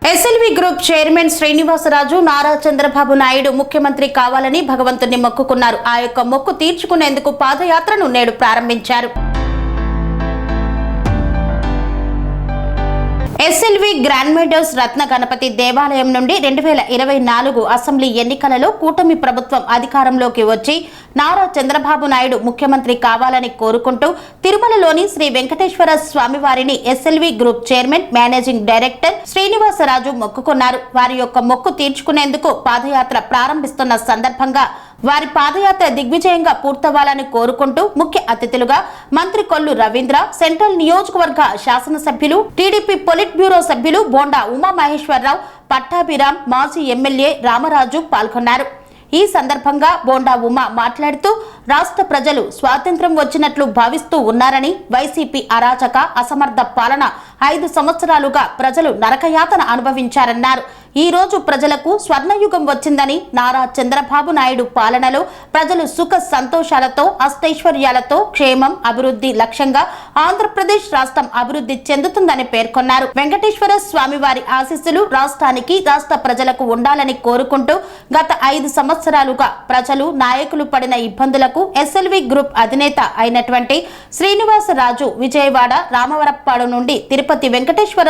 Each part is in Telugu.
SLV group chairman Srinivasaraju Nara Chandrababu Naidu ముఖ్యమంత్రి కావాలని భగవంతుని మొక్కుకున్నారు. ఆ యొక్క మొక్కు తీర్చుకునేందుకు పాదయాత్రను నేడు ప్రారంభించారు. ఎస్ఎల్వి గ్రాండ్ మెడోస్ రత్న గణపతి దేవాలయం నుండి 2024 అసెంబ్లీ ఎన్నికలలో కూటమి ప్రభుత్వం అధికారంలోకి వచ్చి నారా చంద్రబాబు నాయుడు ముఖ్యమంత్రి కావాలని కోరుకుంటూ తిరుమలలోని శ్రీ వెంకటేశ్వర స్వామివారిని SLV group chairman managing director Srinivasaraju మొక్కుకున్నారు. వారి యొక్క మొక్కు తీర్చుకునేందుకు పాదయాత్ర ప్రారంభిస్తున్న సందర్భంగా వారి పాదయాత్ర దిగ్విజయంగా పూర్తవ్వాలని కోరుకుంటూ ముఖ్య అతిథులుగా మంత్రి కొల్లు రవీంద్ర, సెంట్రల్ నియోజకవర్గ శాసనసభ్యులు, టీడీపీ పొలిట్ బ్యూరో సభ్యులు బోండా ఉమామహేశ్వరరావు, పట్టాభిరామ్, మాజీ ఎమ్మెల్యే రామరాజు పాల్గొన్నారు. ఈ సందర్భంగా బోండా ఉమా మాట్లాడుతూ రాష్ట్ర ప్రజలు స్వాతంత్ర్యం వచ్చినట్లు భావిస్తూ ఉన్నారని, వైసీపీ అరాచక అసమర్థ పాలన 5 సంవత్సరాలుగా ప్రజలు నరకయాతన అనుభవించారన్నారు. ఈ రోజు ప్రజలకు స్వర్ణయుగం వచ్చిందని, నారా చంద్రబాబు నాయుడు పాలనలో ప్రజలు సుఖ సంతోషాలతో అష్టైశ్వర్యాలతో క్షేమం అభివృద్ధి లక్ష్యంగా ఆంధ్రప్రదేశ్ రాష్ట్రం అభివృద్ధి చెందుతుందని పేర్కొన్నారు. వెంకటేశ్వర స్వామివారి ఆశీస్సులు రాష్ట్రానికి రాష్ట్ర ప్రజలకు ఉండాలని కోరుకుంటూ గత 5 సంవత్సరాలుగా ప్రజలు నాయకులు పడిన ఇబ్బందులకు ఎస్ఎల్వి గ్రూప్ అధినేత అయినటువంటి శ్రీనివాసరాజు విజయవాడ రామవరప్పాడు నుండి తిరుపతి వెంకటేశ్వర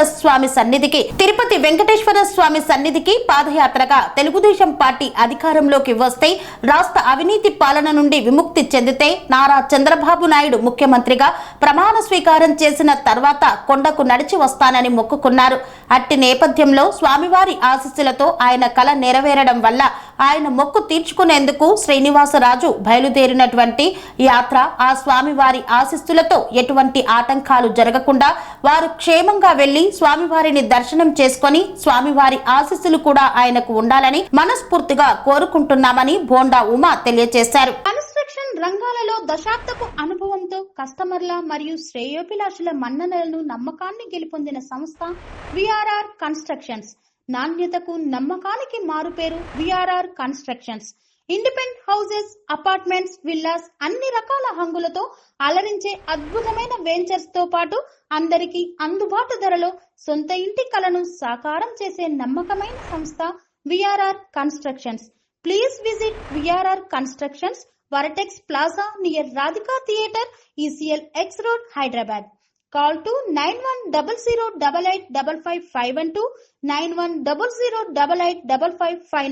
స్వామి సన్నిధికి పాదయాత్రగా తెలుగుదేశం పార్టీ అధికారంలోకి వస్తే రాష్ట్ర అవినీతి పాలన నుండి విముక్తి చెందితే నారా చంద్రబాబు నాయుడు ముఖ్యమంత్రిగా ప్రమాణ స్వీకారం చేసిన తర్వాత కొండకు నడిచి వస్తానని మొక్కుకున్నారు. అట్టి నేపథ్యంలో స్వామివారి ఆశీస్సులతో ఆయన కల నెరవేరడం వల్ల ఆయన మొక్కు తీర్చుకునేందుకు శ్రీనివాసరాజు బయలుదేరినటువంటి యాత్ర ఆ స్వామివారి ఆశీస్సులతో ఎటువంటి ఆటంకాలు జరగకుండా వారు క్షేమంగా వెళ్లి స్వామివారిని దర్శనం చేసుకుని స్వామివారి ఆశీస్సులు కూడా ఆయనకు ఉండాలని మనస్ఫూర్తిగా కోరుకుంటున్నామని బోండా ఉమా తెలియజేశారు. కన్స్ట్రక్షన్ రంగాలలో దశాబ్దపు అనుభవంతో కస్టమర్ల మరియు శ్రేయోభిలాషుల మన్ననలను నమ్మకాన్ని గెలుపొందిన సంస్థ విఆర్ఆర్ కన్స్ట్రక్షన్స్. నాణ్యతకు నమ్మకానికి మారుపేరు VRR constructions. Independent houses, apartments, villas అన్ని రకాల హంగులతో అలరించే అద్భుతమైన వెంచర్స్ తో పాటు అందరికీ అందుబాటు ధరలో సొంత ఇంటి కలను సాకారం చేసే నమ్మకమైన సంస్థ VRR constructions. Please visit VRR constructions, వరటెక్స్ plaza near Radhika theatre, ECL X Road, Hyderabad. Call to 910088555512 9100885555.